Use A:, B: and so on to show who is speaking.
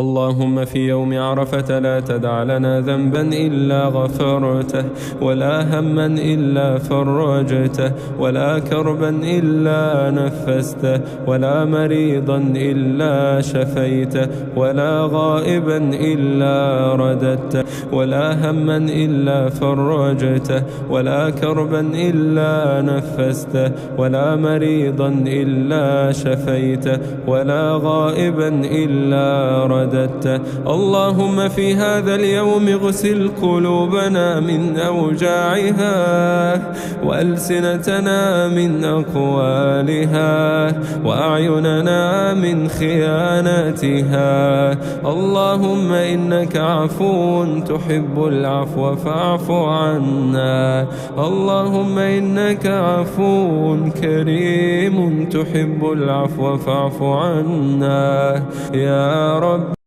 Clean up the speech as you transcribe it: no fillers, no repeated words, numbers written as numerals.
A: اللهم في يوم عرفة لا تدع لنا ذنبا إلا غفرته، ولا هما إلا فرجته، ولا كربا إلا نفسته، ولا مريضا إلا شفيته، ولا غائبا إلا رددته، ولا هما إلا فرجته، ولا كربا إلا نفسته، ولا مريضا إلا شفيته، ولا غائبا إلا رددته. اللهم في هذا اليوم اغسل قلوبنا من أوجاعها، وألسنتنا من أقوالها، وأعيننا من خيانتها. اللهم إنك عفو تحب العفو فاعف عنا. اللهم إنك عفو كريم تحب العفو فاعف عنا يا رب.